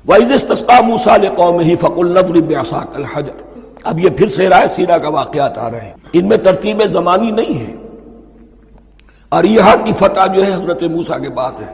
وَإِذِ اسْتَسْقَىٰ مُوسَىٰ لِقَوْمِهِ فَقُلْنَا اضْرِب بِّعَصَاكَ الْحَجَرَ۔ اب یہ پھر صحرائے سینا کا واقعات آ رہے ہیں، ان میں ترتیب زمانی نہیں ہے۔ اریحا کی فتح جو ہے حضرت موسیٰ کے بعد ہے،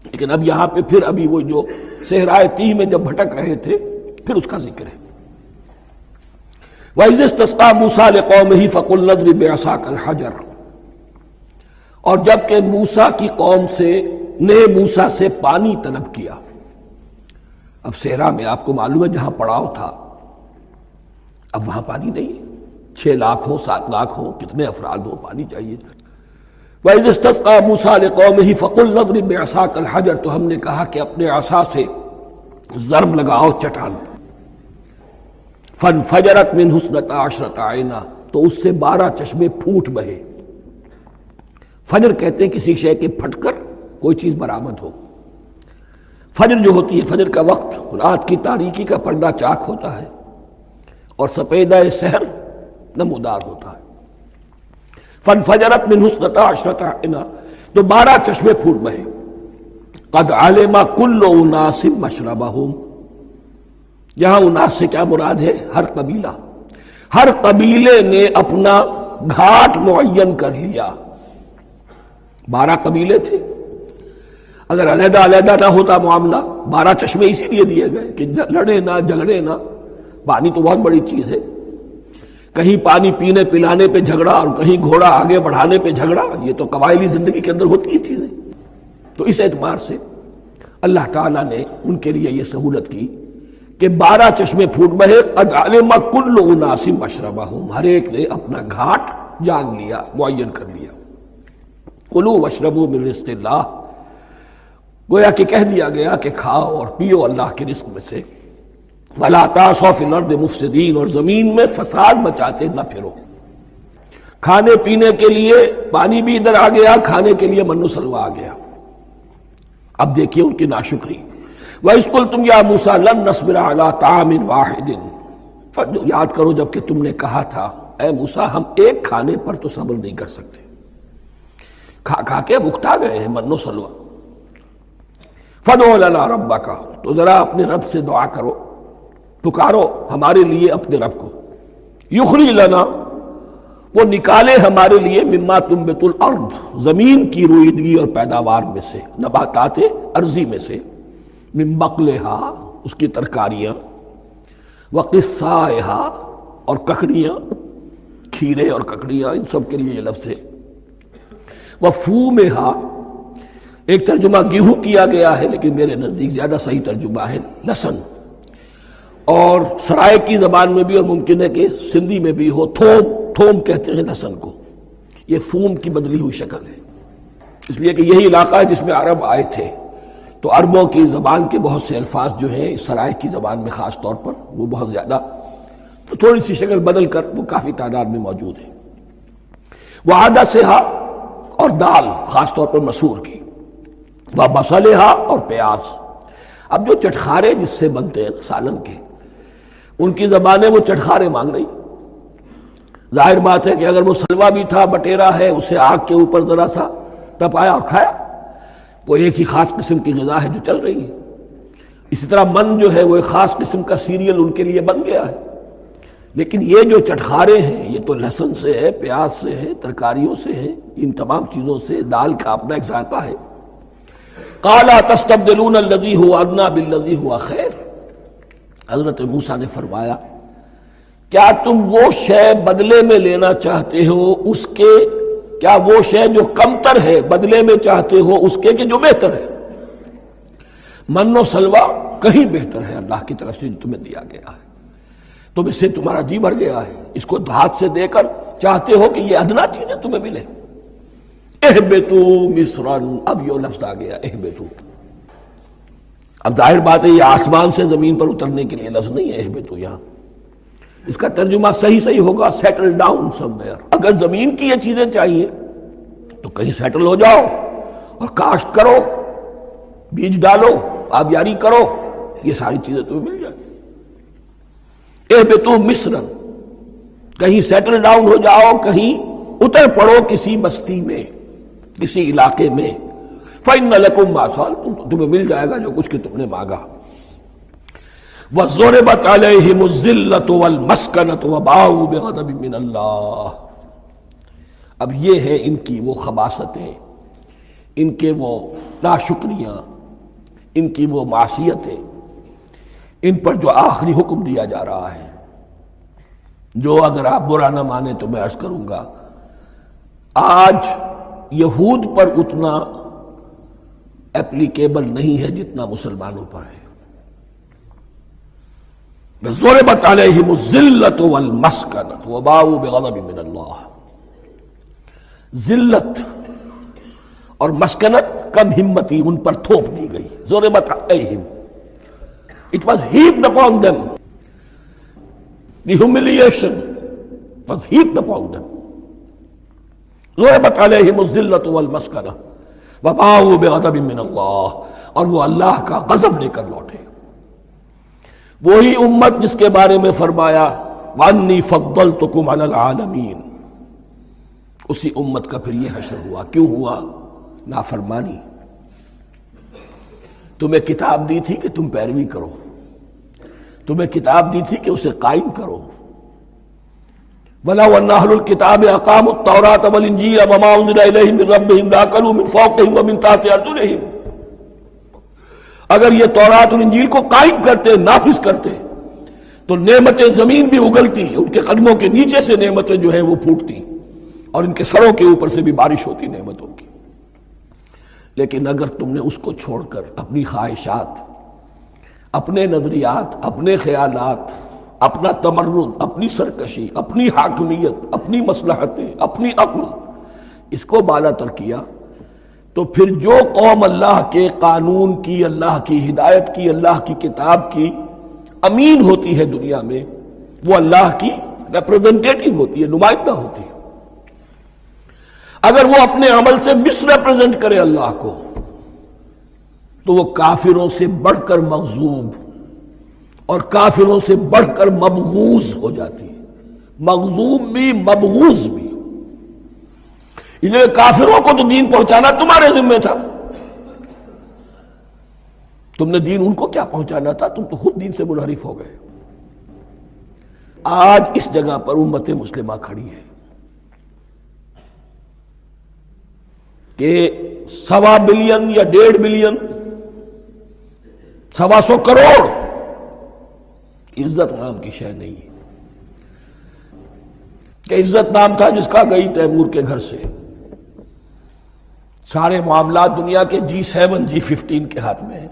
لیکن اب یہاں پہ پھر ابھی وہ جو صحرائے تیہ میں جب بھٹک رہے تھے پھر اس کا ذکر ہے۔ وَإِذِ اسْتَسْقَىٰ مُوسَىٰ لِقَوْمِهِ فَقُلْنَا اضْرِب بِّعَصَاكَ الْحَجَرَ، اور جب کہ موسیٰ کی قوم نے موسیٰ سے پانی طلب کیا۔ اب صحرا میں آپ کو معلوم ہے جہاں پڑاؤ تھا اب وہاں پانی نہیں ہے، 6 لاکھ ہو 7 لاکھ ہو کتنے افراد ہو، پانی چاہیے۔ وَإِذِ اسْتَسْقَىٰ مُوسَىٰ لِقَوْمِهِ فَقُلْنَا اضْرِب بِّعَصَاكَ الْحَجَرَ، تو ہم نے کہا کہ اپنے عصا سے ضرب لگاؤ چٹان پر۔ فَانْفَجَرَتْ مِنْهُ اثْنَتَا عَشْرَةَ عَيْنًا، تو اس سے 12 چشمے پھوٹ بہے۔ فجر کہتے ہیں کسی شے کے پھٹ کر کوئی چیز برآمد ہو۔ فجر جو ہوتی ہے، فجر کا وقت رات کی تاریکی کا پردہ چاک ہوتا ہے اور سپیدہ سحر نمودار ہوتا ہے۔ فَانْفَجَرَتْ مِنْهُ اثْنَتَا عَشْرَةَ عَيْنًا، تو 12 چشمے پھوٹ بہے۔ قَدْ عَلِمَ كُلُّ أُنَاسٍ مَشْرَبَهُمْ، یہاں اناس سے کیا مراد ہے؟ ہر قبیلہ، ہر قبیلے نے اپنا گھاٹ معین کر لیا۔ 12 قبیلے تھے، اگر علیحدہ علیحدہ نہ ہوتا معاملہ، 12 چشمے اسی لیے دیے گئے کہ لڑے نہ جھگڑے نہ۔ پانی تو بہت بڑی چیز ہے، کہیں پانی پینے پلانے پہ جھگڑا اور کہیں گھوڑا آگے بڑھانے پہ جھگڑا، یہ تو قبائلی زندگی کے اندر ہوتی ہی چیزیں۔ تو اس اعتبار سے اللہ تعالیٰ نے ان کے لیے یہ سہولت کی کہ 12 چشمے پھوٹ بہے۔ قد علم کل اناس مشربہم، ہر ایک نے اپنا گھاٹ جان لیا، معین کر لیا۔ کلوا واشربوا من رزق اللہ، گویا کہ کہہ دیا گیا کہ کھاؤ اور پیو اللہ کے رزق میں سے۔ ولا تعثوا فی الارض مفسدین، اور زمین میں فساد مچاتے نہ پھرو۔ کھانے پینے کے لیے پانی بھی ادھر آ گیا، کھانے کے لیے من و سلوہ آ گیا۔ اب دیکھیے ان کی ناشکری۔ وَإِذْ قُلْتُمْ يَا مُوسَىٰ لَن نَّصْبِرَ عَلَىٰ طَعَامٍ وَاحِدٍ، یاد کرو جب کہ تم نے کہا تھا اے موسیٰ ہم ایک کھانے پر تو صبر نہیں کر سکتے، کھا کھا کے بکھتا گئے ہیں من و سلوہ۔ فَادْعُ لَنَا رَبَّكَ، تو ذرا اپنے رب سے دعا کرو، پکارو ہمارے لیے اپنے رب کو۔ یخرج لنا، وہ نکالے ہمارے لیے مما تنبت الارض، زمین کی روئیدگی اور پیداوار میں سے، نباتات ارضی میں سے، من بقلہا، اس کی ترکاریاں، وقثائہا، اور ککڑیاں، کھیرے اور ککڑیاں، ان سب کے لیے یہ لفظ ہے۔ وفومہا، ایک ترجمہ گیہوں کیا گیا ہے لیکن میرے نزدیک زیادہ صحیح ترجمہ ہے لہسن، اور سرائے کی زبان میں بھی اور ممکن ہے کہ سندھی میں بھی ہو تھوم، تھوم کہتے ہیں لہسن کو، یہ فوم کی بدلی ہوئی شکل ہے، اس لیے کہ یہی علاقہ ہے جس میں عرب آئے تھے، تو عربوں کی زبان کے بہت سے الفاظ جو ہیں سرائے کی زبان میں خاص طور پر وہ بہت زیادہ، تو تھوڑی سی شکل بدل کر وہ کافی تعداد میں موجود ہے۔ وعدسہا، اور دال خاص طور پر مسور کی، وبصلہا، اور پیاز۔ اب جو چٹخارے جس سے بنتے ہیں سالن کے، ان کی زبانیں وہ چٹخارے مانگ رہی۔ ظاہر بات ہے کہ اگر وہ سلوا بھی تھا، بٹیرا ہے، اسے آگ کے اوپر ذرا سا تپایا اور کھایا، وہ ایک ہی خاص قسم کی غذا ہے جو چل رہی ہے۔ اسی طرح من جو ہے وہ ایک خاص قسم کا سیریل ان کے لیے بن گیا ہے، لیکن یہ جو چٹخارے ہیں یہ تو لہسن سے ہے، پیاز سے ہے، ترکاریوں سے ہے، ان تمام چیزوں سے، دال کا اپنا ایک ذائقہ ہے۔ قَالَ تَسْتَبْدِلُونَ الَّذِي هُوَ أَدْنَىٰ بِالَّذِي هُوَ خَيْرٌ، حضرت موسیٰ نے فرمایا کیا تم وہ شے بدلے میں لینا چاہتے ہو اس کے، کیا وہ شے جو کمتر ہے بدلے میں چاہتے ہو اس کے کہ جو بہتر ہے؟ من و سلوہ کہیں بہتر ہے اللہ کی طرف سے جو تمہیں دیا گیا ہے، تم اس سے تمہارا جی بھر گیا ہے، اس کو ہاتھ سے دے کر چاہتے ہو کہ یہ ادنا چیزیں تمہیں ملے۔ اہبطوا مصرا، اب یہ لفظ آ گیا اہبطوا۔ اب ظاہر بات ہے یہ آسمان سے زمین پر اترنے کے لیے لفظ نہیں ہے اہبطوا، یہاں اس کا ترجمہ صحیح ہوگا سیٹل ڈاؤن سم ویئر۔ اگر زمین کی یہ چیزیں چاہیے تو کہیں سیٹل ہو جاؤ اور کاشت کرو، بیج ڈالو، آبیاری کرو، یہ ساری چیزیں تمہیں مل جائیں۔ اہبطوا مصرا، کہیں سیٹل ڈاؤن ہو جاؤ، کہیں اتر پڑو کسی بستی میں، کسی علاقے میں۔ فَإِنَّ لَكُمْ مَا سَأَلْتُمْ، تمہیں مل جائے گا جو کچھ کہ تم نے مانگا۔ وَضُرِبَتْ عَلَيْهِمُ الذِّلَّةُ وَالْمَسْكَنَةُ وَبَاءُوا بِغَضَبٍ مِّنَ اللَّهِ۔ اب یہ ہے ان کی وہ خباثتیں، ان کے وہ ناشکریاں، ان کی وہ معصیتیں، ان پر جو آخری حکم دیا جا رہا ہے، جو اگر آپ برا نہ مانیں تو میں عرض کروں گا، آج یہود پر اتنا اپلیکیبل نہیں ہے جتنا مسلمانوں پر ہے۔ ضربت علیہم الذلۃ والمسکنۃ وباؤوا بغضب من اللہ۔ ذلت اور مسکنت، کم ہمتی ان پر تھوپ دی گئی۔ ضربت علیہم، it was heaped upon them. The humiliation was heaped upon them. ضربت علیہم الذلۃ والمسکنۃ وباؤوا بغضب من اللہ، اور وہ اللہ کا غضب لے کر لوٹے۔ وہی امت جس کے بارے میں فرمایا وَأَنِّي فَضَّلْتُكُمْ عَلَى الْعَالَمِينَ، اسی امت کا پھر یہ حشر ہوا۔ کیوں ہوا؟ نافرمانی۔ تمہیں کتاب دی تھی کہ تم پیروی کرو، تمہیں کتاب دی تھی کہ اسے قائم کرو۔ وَلَوْ أَنَّ أَهْلَ الْكِتَابِ أَقَامُوا التَّوْرَاةَ وَالْإِنْجِيلَ وَمَا أُنزِلَ إِلَيْهِمْ مِنْ رَبِّهِمْ لَأَكَلُوا مِنْ فَوْقِهِمْ وَمِنْ تَحْتِ أَرْجُلِهِمْ۔ اگر یہ تورات اور انجیل کو قائم کرتے، نافذ کرتے، تو نعمتیں زمین بھی اگلتی، ان کے قدموں کے نیچے سے نعمتیں جو ہیں وہ پھوٹتی، اور ان کے سروں کے اوپر سے بھی بارش ہوتی نعمتوں کی۔ لیکن اگر تم نے اس کو چھوڑ کر اپنی خواہشات، اپنے نظریات، اپنے خیالات، اپنا تمرد، اپنی سرکشی، اپنی حاکمیت، اپنی مصلحتیں، اپنی عقل، اس کو بالا تر کیا، تو پھر جو قوم اللہ کے قانون کی، اللہ کی ہدایت کی، اللہ کی کتاب کی امین ہوتی ہے دنیا میں، وہ اللہ کی ریپرزنٹیٹو ہوتی ہے، نمائندہ ہوتی ہے۔ اگر وہ اپنے عمل سے مس ریپرزنٹ کرے اللہ کو، تو وہ کافروں سے بڑھ کر مغضوب اور کافروں سے بڑھ کر مبغوض ہو جاتی ہے۔ مغضوب بھی، مبغوض بھی۔ اس لیے کافروں کو تو دین پہنچانا تمہارے ذمہ تھا، تم نے دین ان کو کیا پہنچانا تھا، تم تو خود دین سے منحرف ہو گئے۔ آج اس جگہ پر امت مسلمہ کھڑی ہے کہ 1.25 بلین یا 1.5 بلین، 125 کروڑ عزت نام کی شے نہیں ہے، کہ عزت نام تھا جس کا گئی تیمور کے گھر سے۔ سارے معاملات دنیا کے G7 G15 کے ہاتھ میں ہیں۔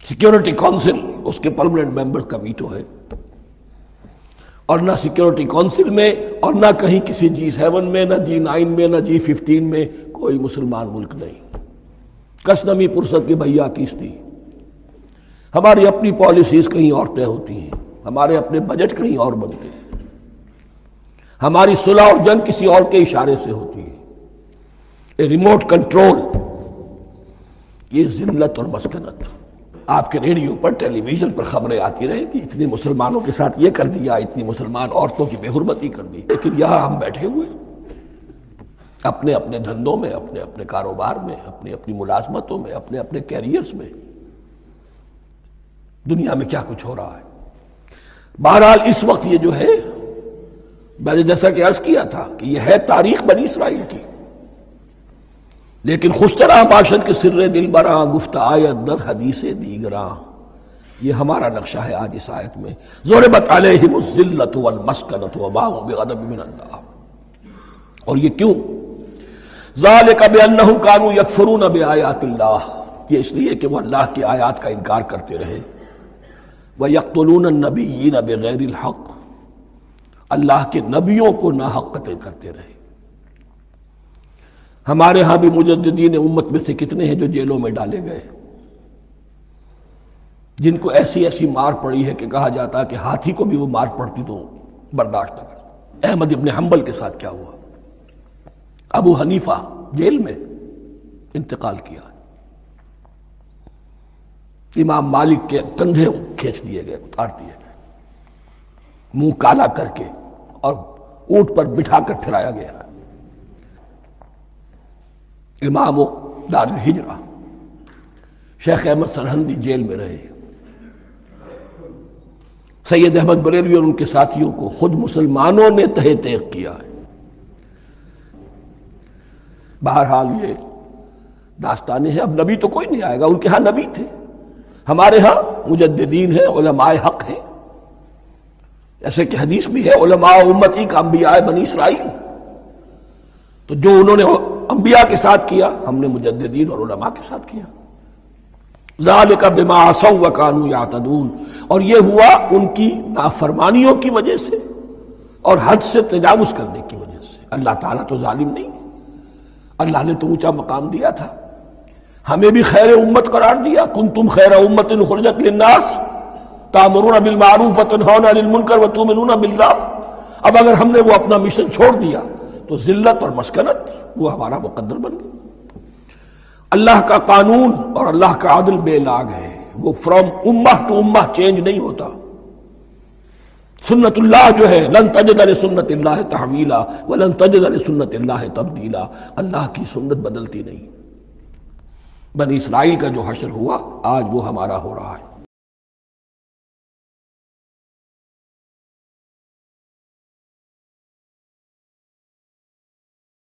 سیکیورٹی کونسل اس کے پرماننٹ ممبر کا ویٹو ہے، اور نہ سیکیورٹی کونسل میں اور نہ کہیں کسی G7 میں، نہ G9 میں، نہ G15 میں کوئی مسلمان ملک نہیں۔ کس نمی پرست کی بھیا کیستی۔ ہماری اپنی پالیسیز کہیں اور طے ہوتی ہیں، ہمارے اپنے بجٹ کہیں اور بنتے ہیں، ہماری صلح اور جنگ کسی اور کے اشارے سے ہوتی ہے۔ ریموٹ کنٹرول، یہ ذلت اور مسکنت۔ آپ کے ریڈیو پر، ٹیلی ویژن پر خبریں آتی رہیں کہ اتنے مسلمانوں کے ساتھ یہ کر دیا، اتنی مسلمان عورتوں کی بے حرمتی کر دی، لیکن یہاں ہم بیٹھے ہوئے اپنے اپنے دھندوں میں، اپنے اپنے کاروبار میں، اپنی اپنی ملازمتوں میں، اپنے اپنے کیریئرز میں، دنیا میں کیا کچھ ہو رہا ہے۔ بہرحال اس وقت یہ جو ہے، میں نے جیسا کہ عرض کیا تھا کہ یہ ہے تاریخ بنی اسرائیل کی، لیکن خوشترا باشد کے سر دل براں، گفت آیت در حدیث دیگراں، یہ ہمارا نقشہ ہے آج اس آیت میں۔ ضربت علیہم الذلۃ والمسکنۃ وباؤوا بغضب من اللہ۔ اور یہ کیوں؟ ذالک بانہم کانوا یکفرون بآیات اللہ، یہ اس لیے کہ وہ اللہ کی آیات کا انکار کرتے رہے۔ وَيَقْتُلُونَ النَّبِيِّينَ بِغَيْرِ الْحَقِّ، اللہ کے نبیوں کو ناحق قتل کرتے رہے۔ ہمارے ہاں بھی مجددین امت میں سے کتنے ہیں جو جیلوں میں ڈالے گئے، جن کو ایسی ایسی مار پڑی ہے کہ کہا جاتا ہے کہ ہاتھی کو بھی وہ مار پڑتی تو برداشت نہ کرتا۔ احمد ابن حنبل کے ساتھ کیا ہوا؟ ابو حنیفہ جیل میں انتقال کیا، امام مالک کے کندھے کھینچ دیے گئے، اتار دیے گئے، منہ کالا کر کے اور اونٹ پر بٹھا کر پھرایا گیا۔ امام دار الہجرہ شیخ احمد سرہندی جیل میں رہے، سید احمد بریلوی اور ان کے ساتھیوں کو خود مسلمانوں نے تہہ تیغ کیا ہے۔ بہرحال یہ داستانیں ہیں، اب نبی تو کوئی نہیں آئے گا، ان کے ہاں نبی تھے، ہمارے ہاں مجددین ہیں، علماء حق ہیں، ایسے کہ حدیث بھی ہے علماء امتی کا انبیاء بنی اسرائیل، تو جو انہوں نے انبیاء کے ساتھ کیا ہم نے مجددین اور علماء کے ساتھ کیا۔ ذالک بما عصوا وکانوا یعتدون، اور یہ ہوا ان کی نافرمانیوں کی وجہ سے اور حد سے تجاوز کرنے کی وجہ سے۔ اللہ تعالیٰ تو ظالم نہیں ہے، اللہ نے تو اونچا مقام دیا تھا، ہمیں بھی خیر امت قرار دیا، کنتم خیر امت اخرجت للناس تأمرون بالمعروف وتنہون عن المنکر وتؤمنون باللہ۔ اب اگر ہم نے وہ اپنا مشن چھوڑ دیا تو ذلت اور مسکنت وہ ہمارا مقدر بن گئی۔ اللہ کا قانون اور اللہ کا عدل بے لاگ ہے، وہ فرام امہ ٹو امہ چینج نہیں ہوتا۔ سنت اللہ جو ہے لن تجد لسنت اللہ تحویلا ولن تجد لسنت اللہ تبدیلا، اللہ کی سنت بدلتی نہیں۔ بنی اسرائیل کا جو حشر ہوا آج وہ ہمارا ہو رہا ہے۔